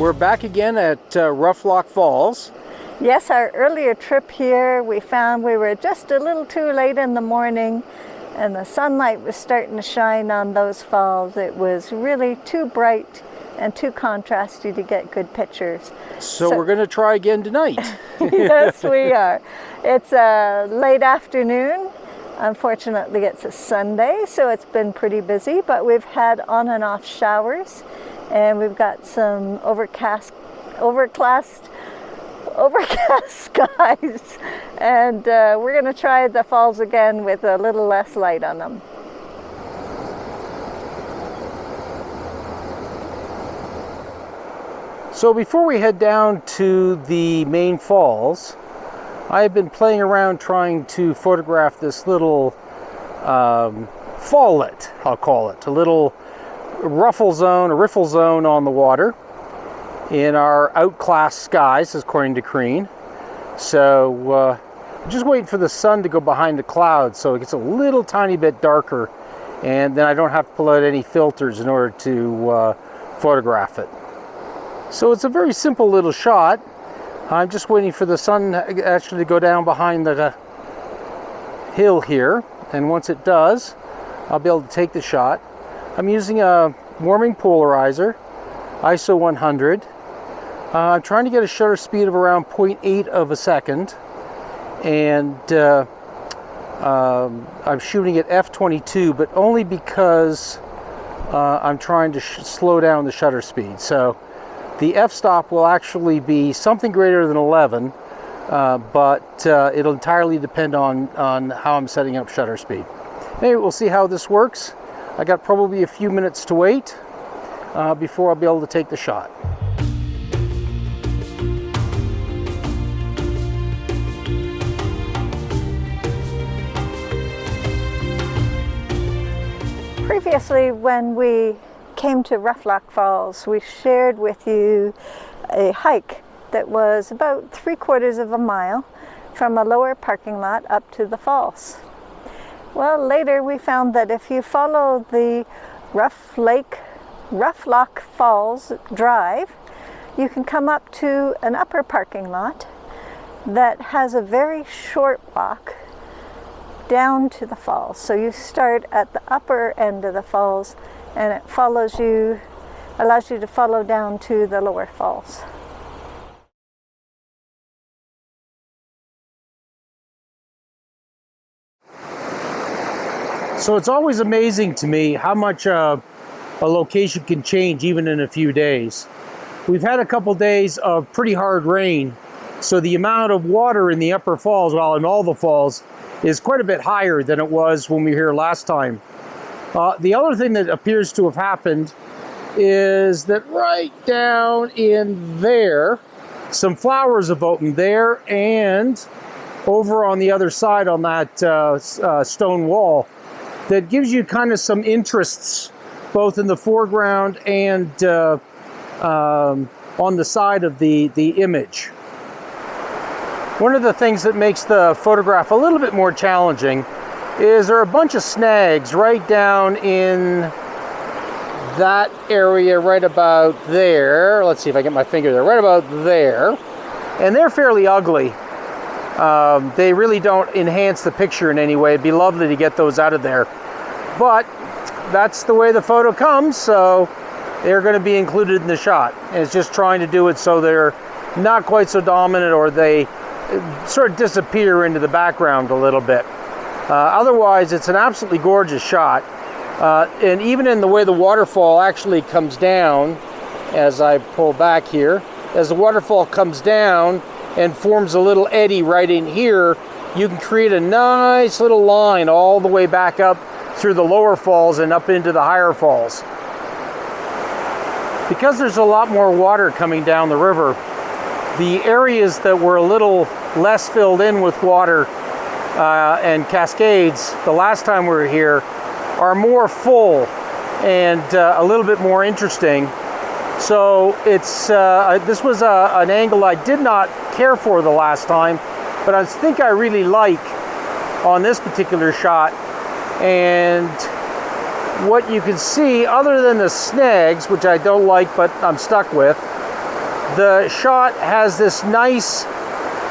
We're back again at Roughlock Falls. Yes, our earlier trip here, we found we were just a little too late in the morning and the sunlight was starting to shine on those falls. It was really too bright and too contrasty to get good pictures. So we're going to try again tonight. Yes, we are. It's a late afternoon. Unfortunately, it's a Sunday, so it's been pretty busy, but we've had on and off showers, and we've got some overcast skies, and we're going to try the falls again with a little less light on them. So before we head down to the main falls, I've been playing around trying to photograph this little fallet, I'll call it, a little riffle zone on the water in our outclassed skies, according to Corinne. So I'm just waiting for the sun to go behind the clouds so it gets a little tiny bit darker, and then I don't have to pull out any filters in order to photograph it. So it's a very simple little shot. I'm just waiting for the sun actually to go down behind the hill here, and once it does, I'll be able to take the shot. I'm using a warming polarizer, ISO 100. I'm trying to get a shutter speed of around 0.8 of a second, and I'm shooting at f/22, but only because I'm trying to slow down the shutter speed. So the f-stop will actually be something greater than 11, but it'll entirely depend on how I'm setting up shutter speed. Anyway, we'll see how this works. I got probably a few minutes to wait before I'll be able to take the shot. Previously, when we came to Roughlock Falls, we shared with you a hike that was about 3/4 of a mile from a lower parking lot up to the falls. Well, later we found that if you follow the Roughlock Falls drive, you can come up to an upper parking lot that has a very short walk down to the falls. So you start at the upper end of the falls, and it allows you to follow down to the lower falls. So it's always amazing to me how much a location can change even in a few days. We've had a couple days of pretty hard rain, so the amount of water in the upper falls, well, in all the falls, is quite a bit higher than it was when we were here last time. The other thing that appears to have happened is that right down in there, some flowers have opened there, and over on the other side on that stone wall, that gives you kind of some interests both in the foreground and on the side of the image. One of the things that makes the photograph a little bit more challenging is there are a bunch of snags right down in that area right about there. Let's see if I get my finger there, right about there. And they're fairly ugly. They really don't enhance the picture in any way. It'd be lovely to get those out of there. But that's the way the photo comes, so they're going to be included in the shot. And it's just trying to do it so they're not quite so dominant, or they sort of disappear into the background a little bit. Otherwise, it's an absolutely gorgeous shot. And even in the way the waterfall actually comes down, as I pull back here, as the waterfall comes down and forms a little eddy right in here, you can create a nice little line all the way back up through the lower falls and up into the higher falls. Because there's a lot more water coming down the river, the areas that were a little less filled in with water and cascades the last time we were here are more full and a little bit more interesting. So it's this was an angle I did not care for the last time, but I think I really like on this particular shot. And what you can see, other than the snags, which I don't like but I'm stuck with, the shot has this nice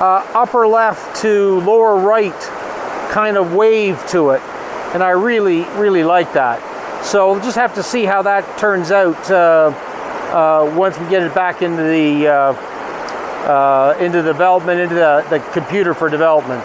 upper left to lower right kind of wave to it, and I really, really like that. So we'll just have to see how that turns out once we get it back into the development, into the computer for development.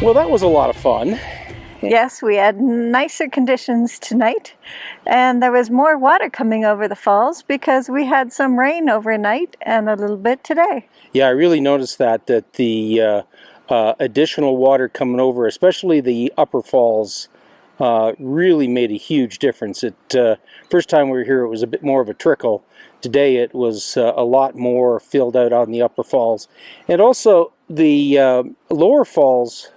Well, that was a lot of fun. Yes, we had nicer conditions tonight, and there was more water coming over the falls because we had some rain overnight and a little bit today. Yeah, I really noticed that the additional water coming over, especially the upper falls, really made a huge difference. First time we were here, it was a bit more of a trickle. Today it was a lot more filled out on the upper falls. And also the lower falls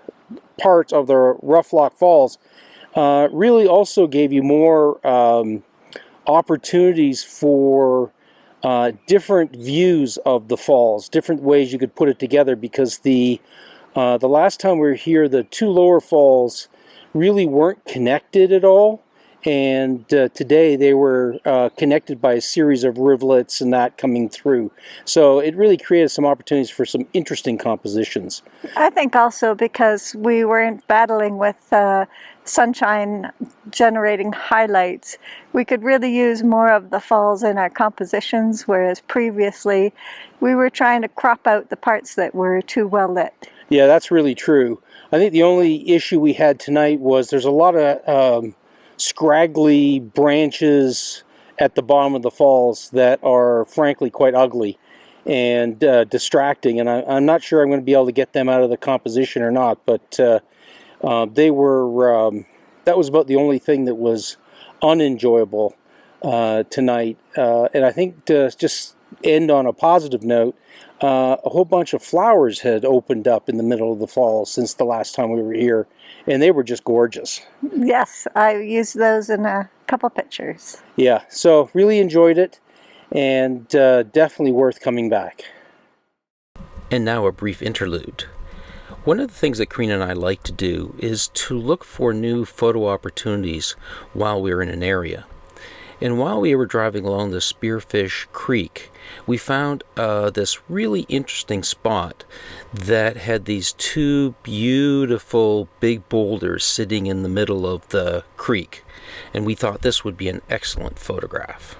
part of the Roughlock Falls really also gave you more opportunities for different views of the falls, different ways you could put it together, because the last time we were here, the two lower falls really weren't connected at all, and today they were connected by a series of rivulets and that coming through. So it really created some opportunities for some interesting compositions. I think also because we weren't battling with sunshine generating highlights, we could really use more of the falls in our compositions, whereas previously we were trying to crop out the parts that were too well lit. Yeah, that's really true. I think the only issue we had tonight was there's a lot of scraggly branches at the bottom of the falls that are frankly quite ugly and distracting, and I'm not sure I'm going to be able to get them out of the composition or not, but they were that was about the only thing that was unenjoyable tonight. And I think to just end on a positive note, a whole bunch of flowers had opened up in the middle of the fall since the last time we were here, and they were just gorgeous. Yes, I used those in a couple pictures. Yeah, so really enjoyed it, and definitely worth coming back. And now a brief interlude. One of the things that Corinne and I like to do is to look for new photo opportunities while we're in an area. And while we were driving along the Spearfish Creek, we found this really interesting spot that had these two beautiful big boulders sitting in the middle of the creek. And we thought this would be an excellent photograph.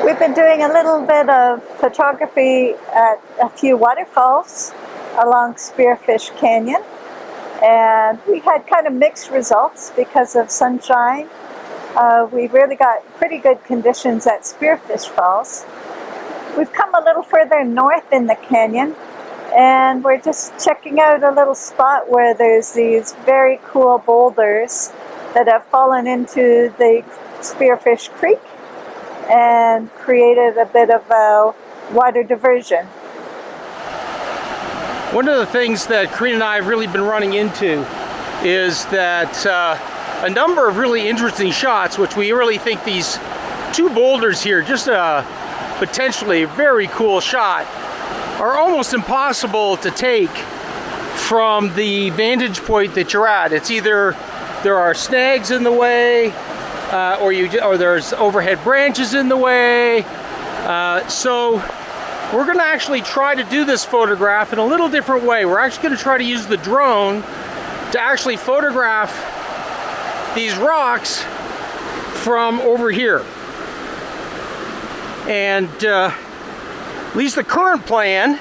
We've been doing a little bit of photography at a few waterfalls along Spearfish Canyon, and we had kind of mixed results because of sunshine. We really got pretty good conditions at Spearfish Falls. We've come a little further north in the canyon, and we're just checking out a little spot where there's these very cool boulders that have fallen into the Spearfish Creek and created a bit of a water diversion. One of the things that Corinne and I have really been running into is that a number of really interesting shots, which we really think these two boulders here, just a potentially very cool shot, are almost impossible to take from the vantage point that you're at. It's either there are snags in the way, or there's overhead branches in the way. So we're going to actually try to do this photograph in a little different way. We're actually going to try to use the drone to actually photograph these rocks from over here. And at least the current plan,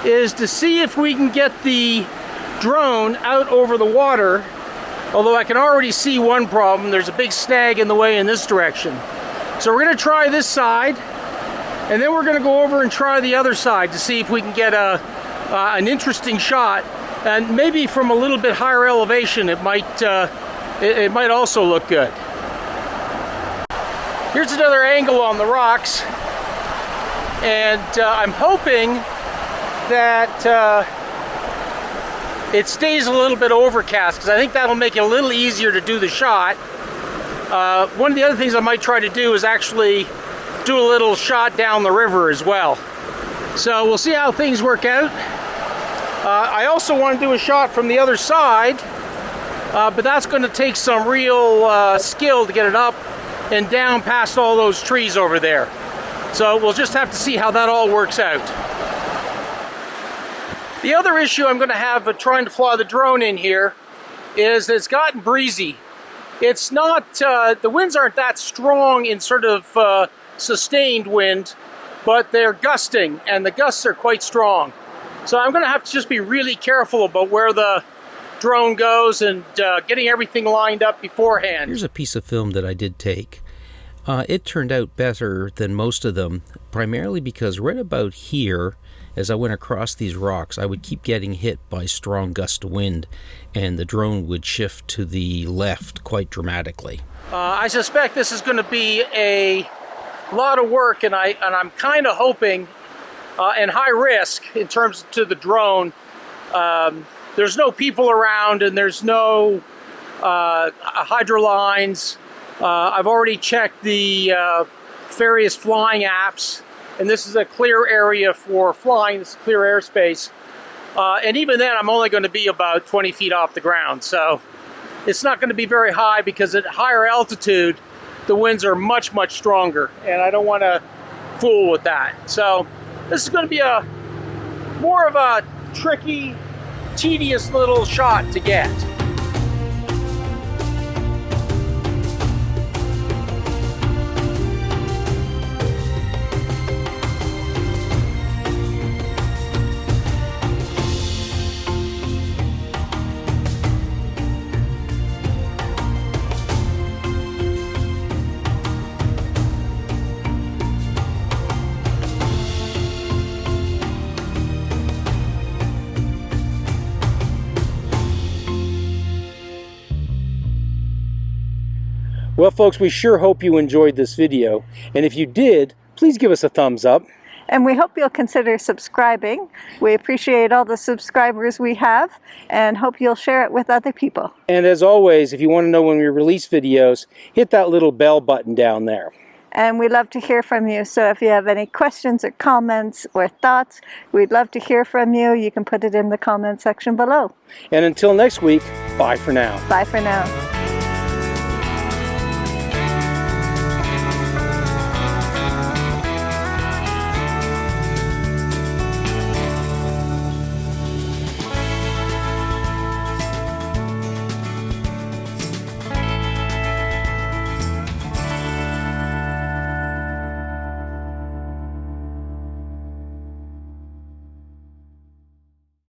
is to see if we can get the drone out over the water. Although I can already see one problem. There's a big snag in the way in this direction. So we're going to try this side, and then we're going to go over and try the other side to see if we can get an interesting shot. And maybe from a little bit higher elevation, it might also look good. Here's another angle on the rocks, and I'm hoping that it stays a little bit overcast, because I think that'll make it a little easier to do the shot. One of the other things I might try to do is actually do a little shot down the river as well. So we'll see how things work out. I also want to do a shot from the other side, but that's going to take some real skill to get it up and down past all those trees over there. So we'll just have to see how that all works out. The other issue I'm going to have with trying to fly the drone in here is that it's gotten breezy. It's not, the winds aren't that strong in sort of sustained wind, but they're gusting, and the gusts are quite strong. So I'm going to have to just be really careful about where the drone goes and getting everything lined up beforehand. Here's a piece of film that I did take. It turned out better than most of them, primarily because right about here, as I went across these rocks, I would keep getting hit by strong gust of wind, and the drone would shift to the left quite dramatically. I suspect this is going to be a lot of work, and I'm kind of hoping, and high risk in terms to the drone. There's no people around, and there's no hydro lines. I've already checked the various flying apps, and this is a clear area for flying. This is clear airspace. And even then, I'm only going to be about 20 feet off the ground. So it's not going to be very high, because at higher altitude, the winds are much, much stronger. And I don't want to fool with that. So this is going to be more of a tricky, tedious little shot to get. Well, folks, we sure hope you enjoyed this video. And if you did, please give us a thumbs up. And we hope you'll consider subscribing. We appreciate all the subscribers we have, and hope you'll share it with other people. And as always, if you want to know when we release videos, hit that little bell button down there. And we'd love to hear from you. So if you have any questions or comments or thoughts, we'd love to hear from you. You can put it in the comment section below. And until next week, bye for now. Bye for now.